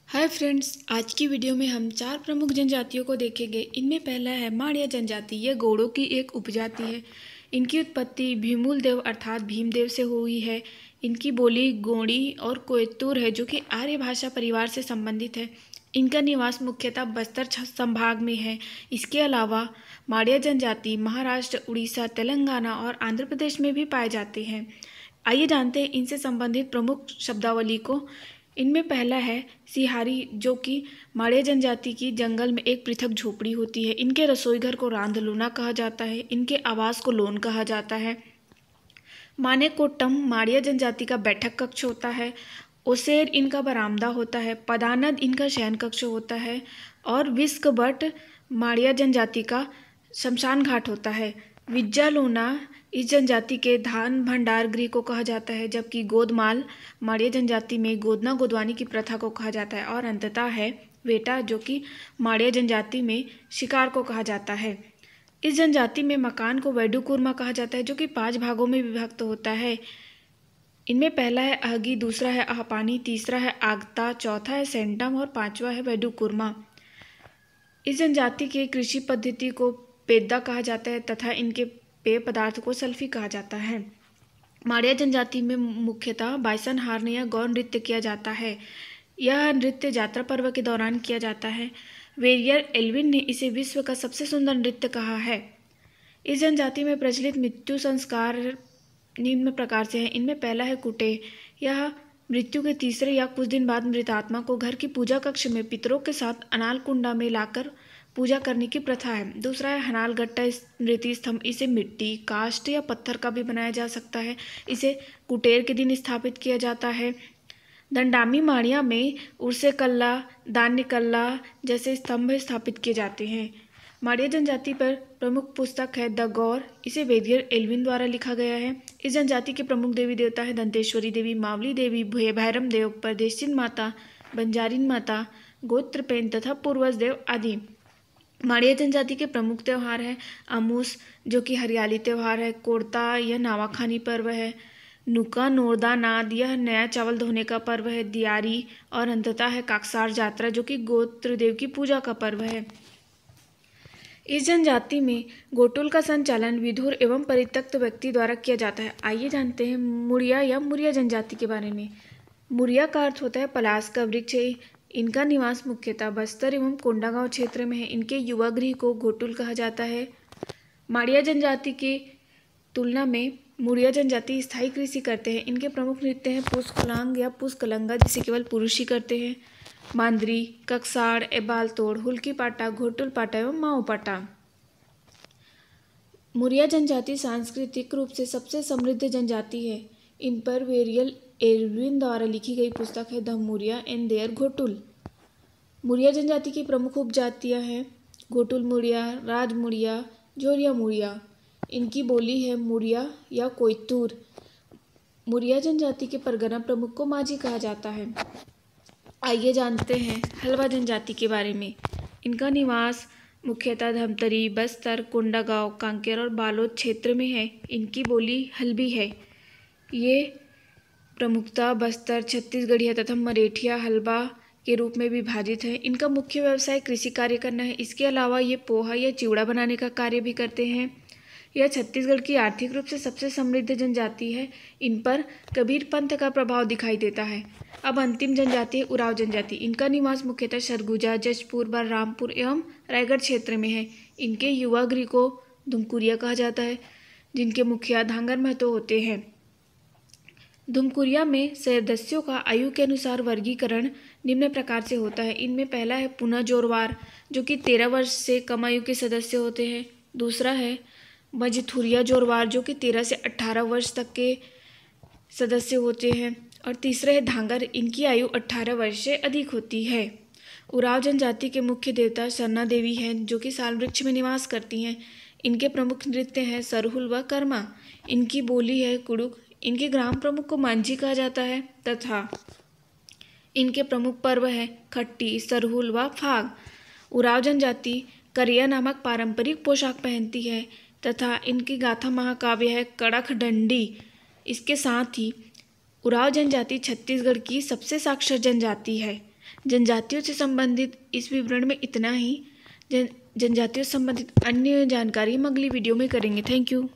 Hi friends, आज की video में हम 4 प्रमुख जनजातियों को देखेंगे। इनमें पहला है माड़िया जनजाति। यह गोड़ों की एक उपजाति है। इनकी उत्पत्ति भीमूल देव अर्थात भीमदेव से हुई है। इनकी बोली गोंडी और कोयतूर है, जो कि आर्य भाषा परिवार से संबंधित है। इनका निवास मुख्यतः बस्तर संभाग में है। इसके अलावा माड़िया जनजाति महाराष्ट्र, उड़ीसा, तेलंगाना और आंध्र प्रदेश में भी पाए जाते हैं। आइए जानते हैं इनसे संबंधित प्रमुख शब्दावली को। इनमें पहला है सिहारी, जो कि माड़िया जनजाति की जंगल में एक पृथक झोपड़ी होती है। इनके रसोई घर को रांधलूना कहा जाता है। इनके आवास को लोन कहा जाता है। माने कोट्टम माड़िया जनजाति का बैठक कक्ष होता है। ओसेर इनका बरामदा होता है। पदानद इनका शयन कक्ष होता है। और विस्कबट माड़िया जनजाति का शमशान घाट होता है। विज्जालूना इस जनजाति के धान भंडार गृह को कहा जाता है, जबकि गोदमाल माड़िया जनजाति में गोदना गोदवानी की प्रथा को कहा जाता है। और अंततः है वेटा, जो कि माड़िया जनजाति में शिकार को कहा जाता है। इस जनजाति में मकान को वेडुकुर्मा कहा जाता है, जो कि 5 भागों में विभक्त होता है। इनमें पहला है अहगी, दूसरा है आहपानी, तीसरा है आगता, चौथा है सेंटम और 5वां है वेडुकुर्मा। इस जनजाति के कृषि पद्धति को पेद्दा कहा जाता है तथा इनके पेय पदार्थ को सल्फी कहा जाता है। माड़िया जनजाति में मुख्यतः बाइसन हारने या गौर नृत्य किया जाता है। यह नृत्य यात्रा पर्व के दौरान किया जाता है। वेरियर एल्विन ने इसे विश्व का सबसे सुंदर नृत्य कहा है। इस जनजाति में प्रचलित मृत्यु संस्कार निम्न प्रकार से हैं। इनमें पहला है कुटे। यह मृत्यु के तीसरे या कुछ दिन बाद मृतात्मा को घर की पूजा कक्ष में पितरों के साथ अनाल कुंडा में लाकर पूजा करने की प्रथा है। दूसरा है हनालगट्टा स्मृति स्तंभ। इसे मिट्टी, काष्ठ या पत्थर का भी बनाया जा सकता है। इसे कुटेर के दिन स्थापित किया जाता है। दंडामी माड़िया में उर्से कल्ला, दान्य कल्ला जैसे स्तंभ स्थापित किए जाते हैं। माड़िया जनजाति पर प्रमुख पुस्तक है द गौर। इसे वेदियर एल्विन द्वारा लिखा गया है। इस जनजाति के प्रमुख देवी देवता है दंतेश्वरी देवी, मावली देवी, भैरम देव, परदेशिन माता, बंजारिन माता, गोत्रपेन तथा पूर्वज देव आदि। माड़िया जनजाति के प्रमुख त्यौहार है अमूस, जो कि हरियाली त्यौहार है। कोड़ता यह नावाखानी पर्व है। नुका नोरदा नाद यह नया चावल धोने का पर्व है। दियारी और अंततः है काकसार जात्रा, जो कि गोत्र देव की पूजा का पर्व है। इस जनजाति में गोटुल का संचालन विधुर एवं परित्यक्त व्यक्ति द्वारा किया जाता है। आइए जानते हैं मुड़िया या मुरिया जनजाति के बारे में। मुरिया का अर्थ होता है पलास का वृक्ष। इनका निवास मुख्यतः बस्तर एवं कोंडागांव क्षेत्र में है। इनके युवा गृह को घोटुल कहा जाता है। माड़िया जनजाति की तुलना में मुड़िया जनजाति स्थायी कृषि करते हैं। इनके प्रमुख नृत्य हैं पुष्कलांग या पुष्कलंगा, जिसे केवल पुरुष ही करते हैं, मांदरी, ककसाड़, एबाल तोड़, हुल्की पाटा, घोटुल पाटा एवं माओ पाटा। मुरिया जनजाति सांस्कृतिक रूप से सबसे समृद्ध जनजाति है। इन पर वेरियल एल्विन द्वारा लिखी गई पुस्तक है the Muria and their Ghotul. Muria जनजाति की प्रमुख उपजातियां हैं घोटुल मुड़िया, राज मुड़िया, जोरिया मुड़िया। इनकी बोली है मुड़िया या कोयतूर। मुरिया जनजाति के परगना प्रमुख को माझी कहा जाता है। आइए जानते हैं हलवा जनजाति के बारे में। इनका निवास मुख्यतः धमतरी, बस्तर, कोंडागांव, कांकेर और बालोद क्षेत्र में है। इनकी बोली हल्बी है। ये प्रमुखतः बस्तर, छत्तीसगढ़िया तथा मरेठिया हलबा के रूप में विभाजित है। इनका मुख्य व्यवसाय कृषि कार्य करना है। इसके अलावा ये पोहा या चिवड़ा बनाने का कार्य भी करते हैं। यह छत्तीसगढ़ की आर्थिक रूप से सबसे समृद्ध जनजाति है। इन पर कबीर पंथ का प्रभाव दिखाई देता है। अब अंतिम जनजाति है उराव जनजाति। इनका निवास मुख्यतः सरगुजा, जशपुर, बलरामपुर एवं रायगढ़ क्षेत्र में है। इनके युवा गृह को धुमकुरिया कहा जाता है, जिनके मुखिया धांगर महतो होते हैं। धुमकुरिया में सदस्यों का आयु के अनुसार वर्गीकरण निम्न प्रकार से होता है। इनमें पहला है पुनः जोरवार, जो कि 13 वर्ष से कम आयु के सदस्य होते हैं। दूसरा है मजथुरिया जोरवार, जो कि 13 से 18 वर्ष तक के सदस्य होते हैं। और तीसरा है धांगर, इनकी आयु 18 वर्ष से अधिक होती है। उराव जनजाति के मुख्य देवता सरना देवी हैं, जो कि साल वृक्ष में निवास करती हैं। इनके प्रमुख नृत्य हैं सरहुल व कर्मा। इनकी बोली है कुड़ुक। इनके ग्राम प्रमुख को मांझी कहा जाता है तथा इनके प्रमुख पर्व है खट्टी, सरहुल व फाग। उराव जनजाति करिया नामक पारंपरिक पोशाक पहनती है तथा इनकी गाथा महाकाव्य है कड़क डंडी। इसके साथ ही उराव जनजाति छत्तीसगढ़ की सबसे साक्षर जनजाति है। जनजातियों से संबंधित इस विवरण में इतना ही। जनजातियों से संबंधित अन्य जानकारी हम अगली वीडियो में करेंगे। Thank you.